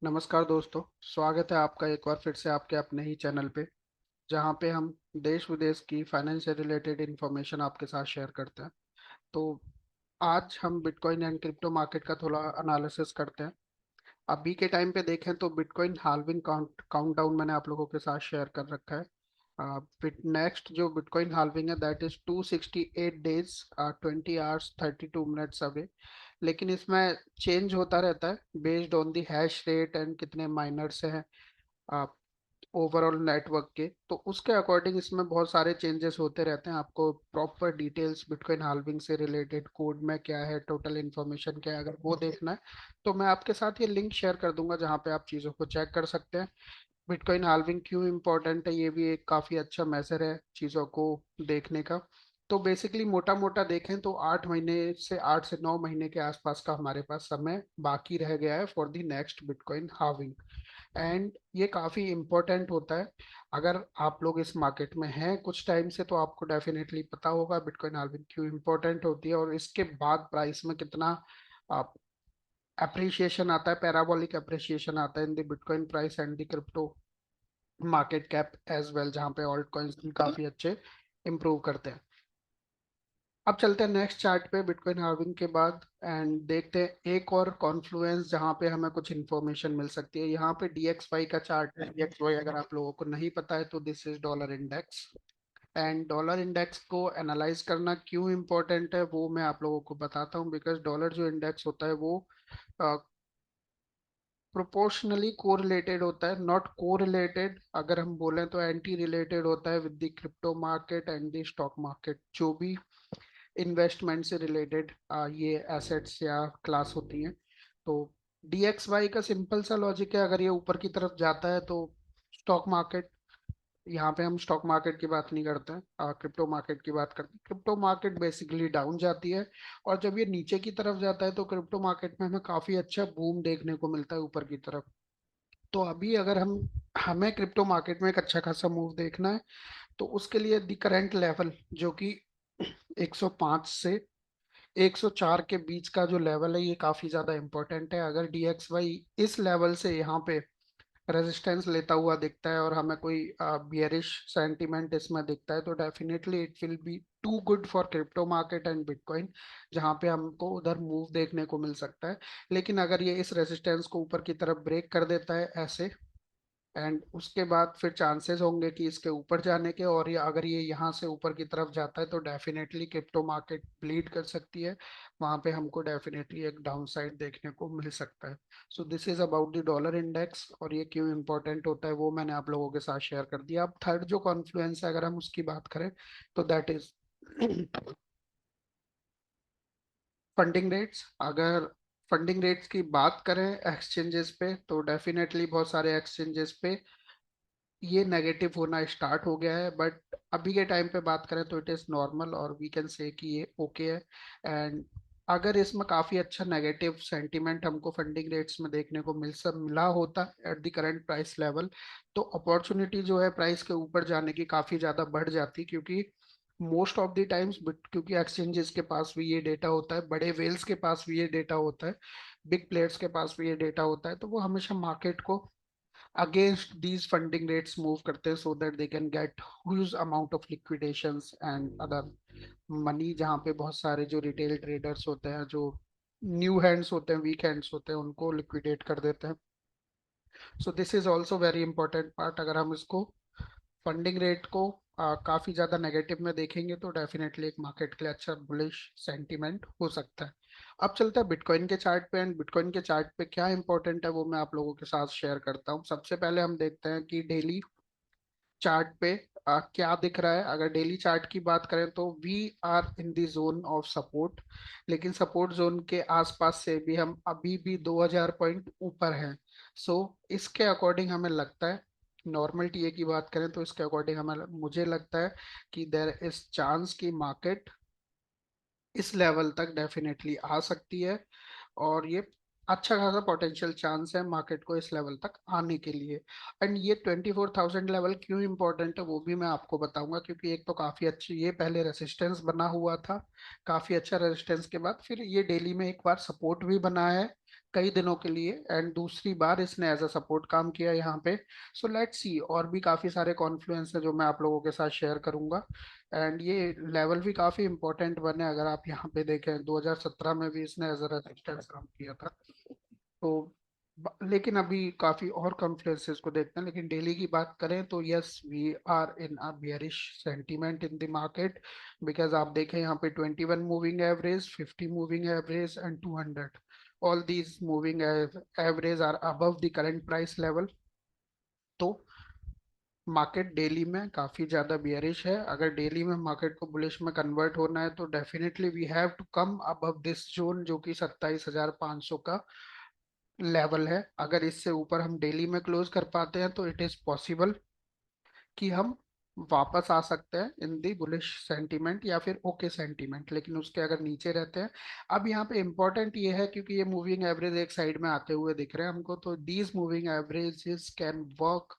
नमस्कार दोस्तों। स्वागत है आपका एक बार फिर से आपके अपने ही चैनल पे, जहाँ पे हम देश विदेश की फाइनेंस से रिलेटेड इंफॉर्मेशन आपके साथ शेयर करते हैं। तो आज हम बिटकॉइन एंड क्रिप्टो मार्केट का थोड़ा एनालिसिस करते हैं। अभी के टाइम पे देखें तो बिटकॉइन हाल्विंग काउंटडाउन मैंने आप लोगों के साथ शेयर कर रखा है। नेक्स्ट जो बिटकॉइन हाल्विंग है that is 268 days, 20 hours 32 minutes away. लेकिन इसमें चेंज होता रहता है based on the hash rate and कितने माइनर्स हैं ओवरऑल नेटवर्क के, तो उसके अकॉर्डिंग इसमें बहुत सारे चेंजेस होते रहते हैं। आपको प्रॉपर डिटेल्स बिटकॉइन हाल्विंग से रिलेटेड कोड में क्या है, टोटल इन्फॉर्मेशन क्या है, अगर वो देखना है तो मैं आपके साथ ये लिंक शेयर कर दूंगा जहाँ पे आप चीज़ों को चेक कर सकते हैं। बिटकॉइन हाल्विंग क्यों इम्पोर्टेंट है, ये भी एक काफ़ी अच्छा मेजर है चीज़ों को देखने का। तो बेसिकली मोटा मोटा देखें तो 8 महीने से 8 से 9 महीने के आसपास का हमारे पास समय बाकी रह गया है for the next bitcoin halving. And ये काफ़ी इम्पोर्टेंट होता है। अगर आप लोग इस मार्केट में हैं कुछ टाइम से तो आपको डेफिनेटली पता होगा बिटकॉइन हाल्विंग क्यों इम्पोर्टेंट होती है और इसके बाद प्राइस में कितना अप्रिशिएशन आता है, पैराबोलिक अप्रिशिएशन आता है in the bitcoin price and the crypto market cap as well, जहाँ पे ऑल्ट कॉइन्स भी काफ़ी अच्छे इंप्रूव करते हैं। अब चलते हैं नेक्स्ट चार्ट पे बिटकॉइन हार्विंग के बाद एंड देखते हैं एक और कॉन्फ्लुएंस जहाँ पे हमें कुछ इन्फॉर्मेशन मिल सकती है। यहाँ पे DXY का चार्ट है। DXY अगर आप लोगों को नहीं पता है तो this is dollar index. And dollar index को एनालाइज करना क्यों इम्पोर्टेंट है वो मैं आप लोगों को बताता हूँ। बिकॉज डॉलर जो इंडेक्स होता है वो प्रोपोर्शनली कोरिलेटेड होता है, नॉट कोरिलेटेड। अगर हम बोलें तो एंटी रिलेटेड होता है with the crypto market and the stock market. जो भी इन्वेस्टमेंट से रिलेटेड ये एसेट्स या क्लास होती हैं, तो DXY का सिंपल सा लॉजिक है, अगर ये ऊपर की तरफ जाता है तो स्टॉक मार्केट, यहाँ पे हम स्टॉक मार्केट की बात नहीं करते हैं, क्रिप्टो मार्केट की बात करते हैं। क्रिप्टो मार्केट बेसिकली डाउन जाती है और जब ये नीचे की तरफ जाता है तो क्रिप्टो मार्केट में हमें काफी अच्छा बूम देखने को मिलता है ऊपर की तरफ। तो अभी अगर हमें क्रिप्टो मार्केट में एक अच्छा खासा मूव देखना है तो उसके लिए दी करंट लेवल जो कि 105 से 104 के बीच का जो लेवल है ये काफी ज्यादा इंपॉर्टेंट है। अगर DXY इस लेवल से यहाँ पे रेजिस्टेंस लेता हुआ दिखता है और हमें कोई बियरिश सेंटीमेंट इसमें दिखता है तो definitely it will be too good for crypto market and bitcoin, जहाँ पे हमको उधर मूव देखने को मिल सकता है। लेकिन अगर ये इस रेजिस्टेंस को ऊपर की तरफ ब्रेक कर देता है ऐसे, एंड उसके बाद फिर चांसेस होंगे कि इसके ऊपर जाने के, और ये अगर ये यहाँ से ऊपर की तरफ जाता है तो डेफिनेटली क्रिप्टो मार्केट ब्लीड कर सकती है। वहां पे हमको डेफिनेटली एक डाउन साइड देखने को मिल सकता है। So this is about the dollar index और ये क्यों इंपॉर्टेंट होता है वो मैंने आप लोगों के साथ शेयर कर दिया। अब थर्ड जो कॉन्फ्लुएंस है अगर हम उसकी बात करें तो दैट इज फंडिंग रेट्स। अगर फंडिंग रेट्स की बात करें एक्सचेंजेस पे तो डेफिनेटली बहुत सारे एक्सचेंजेस पे ये नेगेटिव होना स्टार्ट हो गया है, बट अभी के टाइम पे बात करें तो इट इज़ नॉर्मल और वी कैन से कि ये ओके है। एंड अगर इसमें काफ़ी अच्छा नेगेटिव सेंटीमेंट हमको फंडिंग रेट्स में देखने को मिला होता at the current price level, तो अपॉर्चुनिटी जो है प्राइस के ऊपर जाने की काफ़ी ज़्यादा बढ़ जाती, क्योंकि मोस्ट ऑफ द टाइम्स क्योंकि एक्सचेंजेस के पास भी ये डेटा होता है, बड़े वेल्स के पास भी ये डेटा होता है, बिग प्लेयर्स के पास भी ये डेटा होता है, तो वो हमेशा मार्केट को against these funding rates move करते हैं so that they can get huge amount of liquidations and other money, जहाँ पे बहुत सारे जो रिटेल ट्रेडर्स होते हैं, जो न्यू हैंड्स होते हैं, वीक हैंड्स होते हैं, उनको लिक्विडेट कर देते हैं। सो this is also very important part. अगर हम इसको फंडिंग रेट को काफी ज्यादा नेगेटिव में देखेंगे तो डेफिनेटली एक मार्केट के लिए अच्छा बुलिश सेंटीमेंट हो सकता है। अब चलता है बिटकॉइन के चार्ट पे, एंड बिटकॉइन के चार्ट पे क्या इंपॉर्टेंट है वो मैं आप लोगों के साथ शेयर करता हूँ। सबसे पहले हम देखते हैं कि डेली चार्ट पे क्या दिख रहा है। अगर डेली चार्ट की बात करें तो we are in the zone of support, लेकिन सपोर्ट जोन के आसपास से भी हम अभी भी 2000 पॉइंट ऊपर हैं। सो इसके अकॉर्डिंग हमें लगता है, नॉर्मल टीए की बात करें तो इसके अकॉर्डिंग हमें मुझे लगता है कि देर इज चांस की मार्केट इस लेवल तक डेफिनेटली आ सकती है, और ये अच्छा खासा पोटेंशियल चांस है मार्केट को इस लेवल तक आने के लिए। एंड ये 24,000 लेवल क्यों इंपॉर्टेंट है वो भी मैं आपको बताऊंगा, क्योंकि एक तो काफी अच्छी ये पहले रेसिस्टेंस बना हुआ था, काफी अच्छा रेसिस्टेंस के बाद फिर ये डेली में एक बार सपोर्ट भी बना है कई दिनों के लिए, एंड दूसरी बार इसने एज अ सपोर्ट काम किया यहाँ पे। सो लेट्स सी, और भी काफी सारे कॉन्फ्लुएंस है जो मैं आप लोगों के साथ शेयर करूंगा। एंड ये लेवल भी काफी इंपॉर्टेंट बने, अगर आप यहाँ पे देखें 2017 में भी इसने एज अ रेजिस्टेंस काम किया था। तो लेकिन अभी काफी और कॉन्फ्लुएंसेस को देखते हैं, लेकिन डेली की बात करें तो yes, we are in a bearish sentiment in the market. Because आप देखें यहाँ पे 21 moving average, 50 moving average and 200, all these moving average are above the current price level। तो मार्केट डेली में काफी ज्यादा बियरिश है। अगर डेली में मार्केट को बुलिश में कन्वर्ट होना है तो definitely we have to come above this zone, जो कि 27,500 का लेवल है। अगर इससे ऊपर हम डेली में क्लोज कर पाते हैं तो इट इज पॉसिबल कि हम वापस आ सकते हैं इन दी बुलिश सेंटीमेंट या फिर ओके सेंटीमेंट, लेकिन उसके अगर नीचे रहते हैं। अब यहाँ पे इम्पोर्टेंट ये है, क्योंकि ये मूविंग एवरेज एक साइड में आते हुए दिख रहे हैं हमको, तो these moving averages can work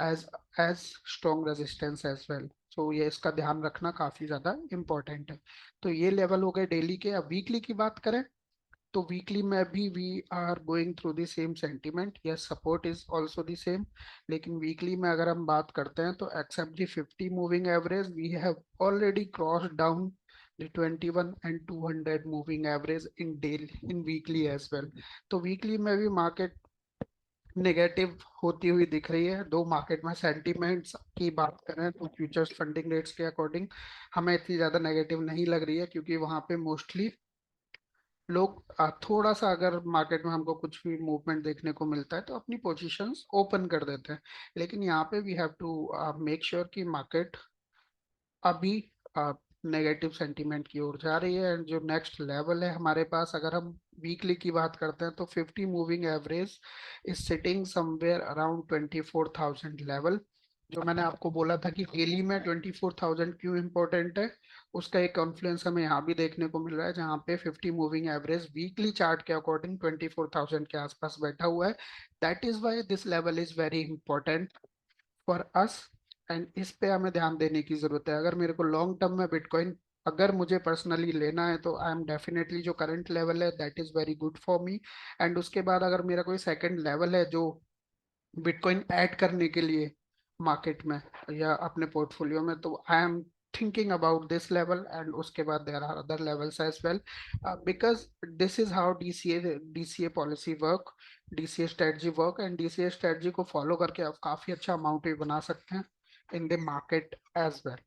as as strong resistance as well. तो ये इसका ध्यान रखना काफी ज्यादा इम्पोर्टेंट है। तो ये लेवल हो गए डेली के। अब वीकली की बात करें तो वीकली में भी we are going through the same sentiment, yes support is also the same. लेकिन वीकली में अगर हम बात करते हैं तो except the 50 moving average we have already cross down the 21 and 200 moving average in daily in weekly as well. तो weekly में भी मार्केट नेगेटिव होती हुई दिख रही है। दो मार्केट में सेंटीमेंट्स की बात करें तो फ्यूचर्स फंडिंग रेट्स के अकॉर्डिंग हमें इतनी ज्यादा नेगेटिव नहीं लग रही है, क्योंकि वहां पे मोस्टली लोग थोड़ा सा, अगर मार्केट में हमको कुछ भी मूवमेंट देखने को मिलता है तो अपनी पोजीशंस ओपन कर देते हैं। लेकिन यहाँ पे we have to make sure कि मार्केट अभी नेगेटिव सेंटीमेंट की ओर जा रही है। एंड जो नेक्स्ट लेवल है हमारे पास, अगर हम वीकली की बात करते हैं तो 50 moving average is sitting somewhere around 24,000 level. जो मैंने आपको बोला था कि डेली में 24,000 क्यों इंपॉर्टेंट है, उसका एक कॉन्फ्लुएंस हमें यहाँ भी देखने को मिल रहा है, जहाँ पे 50 मूविंग एवरेज वीकली चार्ट के अकॉर्डिंग 24,000 के आसपास बैठा हुआ है। That is why this level is very important for us. And इस पे हमें ध्यान देने की जरूरत है। अगर मेरे को लॉन्ग टर्म में बिटकॉइन अगर मुझे पर्सनली लेना है तो आई एम डेफिनेटली, जो करंट लेवल है that is very good for me. And उसके बाद अगर मेरा कोई सेकंड लेवल है जो बिटकॉइन ऐड करने के लिए मार्केट में या अपने पोर्टफोलियो में, तो I am thinking about this level. And उसके बाद there are other levels as well, because this is how DCA policy work, DCA strategy work. And DCA strategy को फॉलो करके आप काफी अच्छा अमाउंट भी बना सकते हैं in the market as well.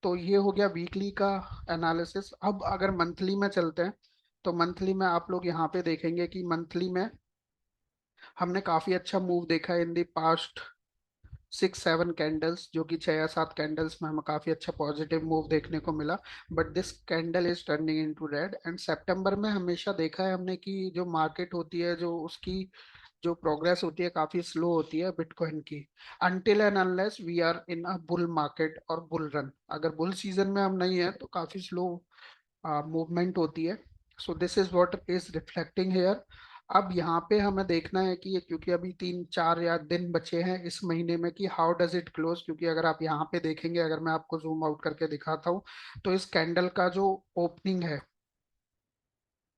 तो ये हो गया वीकली का एनालिसिस। अब अगर मंथली में चलते हैं तो मंथली में आप लोग यहाँ पे देखेंगे कि मंथली में हमने काफी अच्छा मूव देखा इन द पास्ट 6-7 कैंडल्स, जो कि 6 या 7 कैंडल्स में हमें काफी अच्छा पॉजिटिव मूव देखने को मिला। But this candle is turning into red. And सितंबर में हमेशा देखा है हमने कि जो मार्केट होती है, जो उसकी जो प्रोग्रेस होती है काफी स्लो होती है बिटकॉइन की, until and unless we are in a bull market और बुल रन। अगर बुल सीजन में हम नहीं है तो काफी स्लो मूवमेंट होती है। So this is what is reflecting here. अब यहाँ पे हमें देखना है कि ये, क्योंकि अभी 3-4 दिन बचे हैं इस महीने में, कि हाउ डज इट क्लोज। क्योंकि अगर आप यहाँ पे देखेंगे, अगर मैं आपको जूम आउट करके दिखाता हूँ, तो इस कैंडल का जो ओपनिंग है,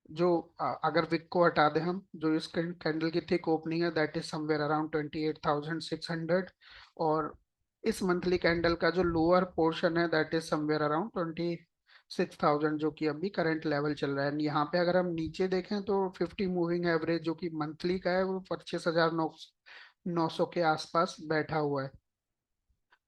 जो अगर विक को हटा दें हम, जो इस कैंडल की थिक ओपनिंग है दैट इज समवेयर अराउंड 28,600। और इस मंथली कैंडल का जो लोअर पोर्शन है दैट इज समवेयर अराउंड 26,000, जो कि अभी करंट लेवल चल रहा है। And यहाँ पे अगर हम नीचे देखें तो 50 मूविंग एवरेज जो कि मंथली का है वो 25,900 के आसपास बैठा हुआ है।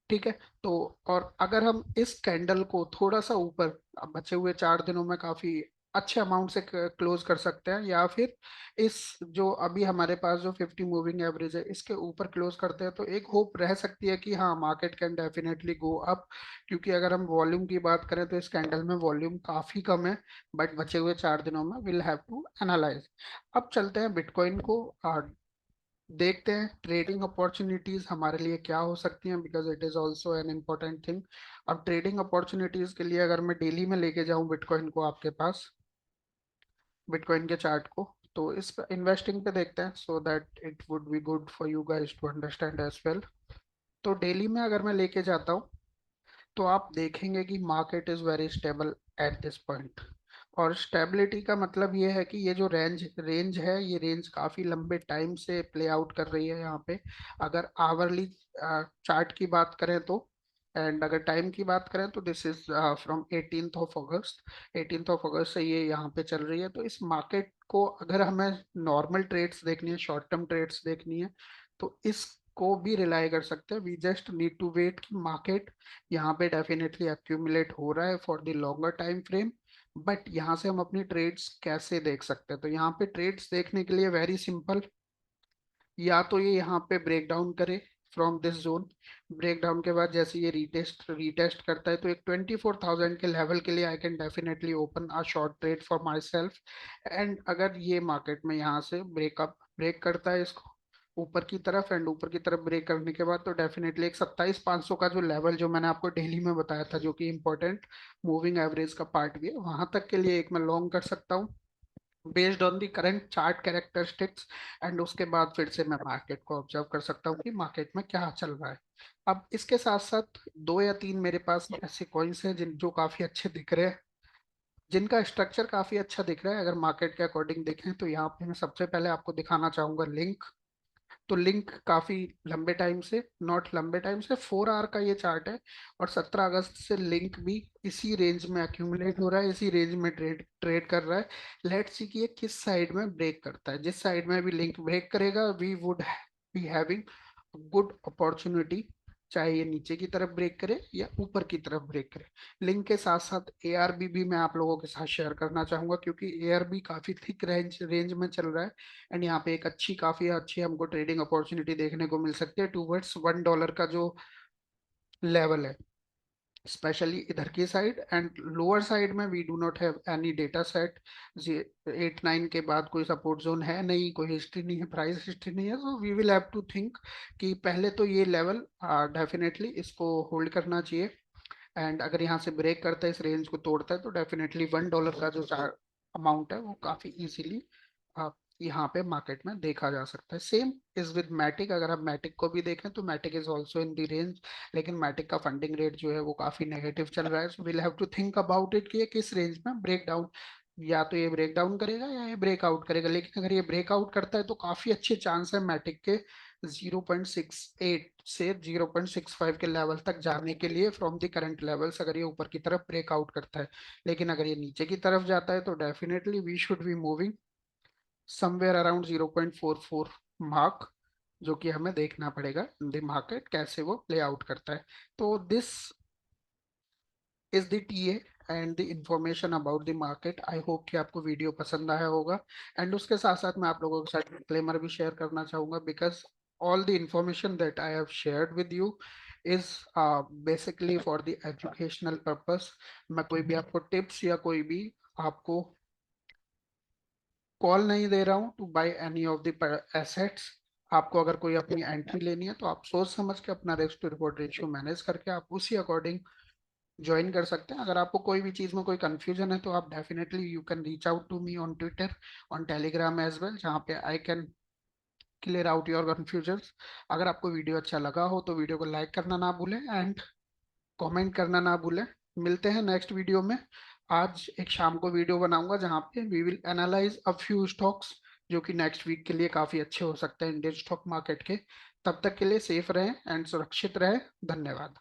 ठीक है। तो और अगर हम इस कैंडल को थोड़ा सा ऊपर, अब बचे हुए 4 दिनों में काफी अच्छे अमाउंट से क्लोज कर सकते हैं, या फिर इस जो अभी हमारे पास जो 50 मूविंग एवरेज है इसके ऊपर क्लोज करते हैं, तो एक होप रह सकती है कि हाँ, market can definitely go up. क्योंकि अगर हम वॉल्यूम की बात करें तो इस कैंडल में वॉल्यूम काफी कम है। बट बचे हुए 4 दिनों में विल हैव टू एनालाइज। अब चलते हैं बिटकॉइन को देखते हैं ट्रेडिंग अपॉर्चुनिटीज हमारे लिए क्या हो सकती हैं, because it is also an important thing. अब ट्रेडिंग अपॉर्चुनिटीज के लिए अगर मैं डेली में लेके जाऊं बिटकॉइन को आपके पास, बिटकॉइन के चार्ट को, तो इस पे इन्वेस्टिंग पे देखते हैं, so that it would be good for you guys to understand as well. तो डेली में अगर मैं लेके जाता हूँ तो आप देखेंगे कि market is very stable at this point. और स्टेबिलिटी का मतलब ये है कि ये जो रेंज रेंज है, ये रेंज काफी लंबे टाइम से प्ले आउट कर रही है यहाँ पे। अगर आवरली चार्ट की बात करें तो, एंड अगर टाइम की बात करें तो this is from 18th of August. 18th of अगस्त से ये यहाँ पे चल रही है। तो इस मार्केट को अगर हमें नॉर्मल ट्रेड्स देखनी है, शॉर्ट टर्म ट्रेड्स देखनी है, तो इसको भी रिलाई कर सकते हैं। We just need to wait कि मार्केट यहाँ पे डेफिनेटली एक्यूमुलेट हो रहा है for the longer time frame. But यहाँ से हम अपनी ट्रेड्स कैसे देख सकते हैं? तो यहाँ पे ट्रेड्स देखने के लिए वेरी सिंपल, या तो ये यहाँ पे ब्रेक डाउन करे from this zone. Break down के बाद जैसे ये रीटेस्ट रीटेस्ट करता है, तो एक 24,000 के लेवल के लिए I can definitely open a short trade for my self. And अगर ये मार्केट में यहाँ से ब्रेक करता है इसको ऊपर की तरफ, एंड ऊपर की तरफ ब्रेक करने के बाद, तो डेफिनेटली एक 27,500 का जो लेवल जो मैंने आपको डेली में बताया था, जो कि इंपॉर्टेंट मूविंग एवरेज का पार्ट भी है, वहां तक के लिए एक मैं लॉन्ग कर सकता हूँ based on the current chart characteristics. And उसके बाद फिर से मैं मार्केट को ऑब्जर्व कर सकता हूँ कि मार्केट में क्या चल रहा है। अब इसके साथ साथ दो या तीन मेरे पास ऐसे कॉइन्स हैं जिन जो काफी अच्छे दिख रहे हैं, जिनका स्ट्रक्चर काफी अच्छा दिख रहा है अगर मार्केट के अकॉर्डिंग देखें। तो यहाँ पे मैं सबसे पहले आपको दिखाना चाहूंगा लिंक। तो लिंक काफी लंबे टाइम से, नॉट लंबे टाइम से, 4 आवर का ये चार्ट है। और 17 अगस्त से लिंक भी इसी रेंज में एक्यूमुलेट हो रहा है, इसी रेंज में ट्रेड ट्रेड कर रहा है। लेट्स सी कि ये किस साइड में ब्रेक करता है। जिस साइड में भी लिंक ब्रेक करेगा, we would be having good opportunity, चाहे ये नीचे की तरफ ब्रेक करे या ऊपर की तरफ ब्रेक करे। लिंक के साथ साथ एआरबी भी मैं आप लोगों के साथ शेयर करना चाहूंगा, क्योंकि एआरबी काफी थिक रेंज रेंज में चल रहा है। एंड यहाँ पे एक काफी अच्छी हमको ट्रेडिंग अपॉर्चुनिटी देखने को मिल सकती है टूवर्ड्स $1 का जो लेवल है, स्पेशली इधर की साइड। एंड लोअर साइड में we do not have any data set. 8-9 के बाद कोई सपोर्ट जोन है नहीं, कोई हिस्ट्री नहीं है, प्राइस हिस्ट्री नहीं है। So we will have to think कि पहले तो ये लेवल डेफिनेटली इसको होल्ड करना चाहिए। एंड अगर यहाँ से ब्रेक करता है, इस रेंज को तोड़ता है, तो डेफिनेटली $1 का जो अमाउंट है वो काफी इजीली आप यहाँ पे मार्केट में देखा जा सकता है। Same is with Matic. अगर आप मैटिक को भी देखें तो Matic is also in the range, लेकिन मैटिक का फंडिंग रेट जो है वो काफी नेगेटिव चल रहा है। So will have to think about it कि ये किस रेंज में ब्रेक डाउन, या तो ये ब्रेक डाउन करेगा या ये ब्रेकआउट करेगा। लेकिन अगर ये ब्रेकआउट करता है तो काफी अच्छे चांस है मैटिक के 0.68 से 0.65 के लेवल तक जाने के लिए फ्रॉम द करंट लेवल्स, अगर ये ऊपर की तरफ ब्रेकआउट करता है। लेकिन अगर ये नीचे की तरफ जाता है तो definitely we should be moving somewhere around 0.44 mark, जो कि हमें देखना पड़ेगा द मार्केट कैसे वो प्ले आउट करता है। तो this is the TA and the information about the market. I hope कि आपको वीडियो पसंद आया होगा। एंड उसके साथ साथ मैं आप लोगों के साथ डिस्क्लेमर भी शेयर करना चाहूंगा, because all the information that I have shared with you is basically for the educational purpose। मैं कोई भी आपको टिप्स या कोई भी आपको कॉल नहीं दे रहा हूँ to buy any of the assets. आपको अगर कोई अपनी एंट्री लेनी है तो आप सोच समझ के अपना risk to reward ratio manage करके आप उसी अकॉर्डिंग ज्वाइन कर सकते हैं। अगर आपको कोई भी चीज़ में कोई कंफ्यूजन है तो आप definitely you can reach out to me on Twitter, on Telegram as well, जहाँ पे I can clear out your confusions. अगर आपको वीडियो अच्छा लगा हो तो वीडियो को लाइक करना ना भूलें एंड कमेंट करना ना भूलें। मिलते हैं नेक्स्ट वीडियो में। आज एक शाम को वीडियो बनाऊंगा जहाँ पे we will analyze a few stocks जो कि नेक्स्ट वीक के लिए काफ़ी अच्छे हो सकते हैं इंडियन स्टॉक मार्केट के। तब तक के लिए सेफ रहें एंड सुरक्षित रहें। धन्यवाद।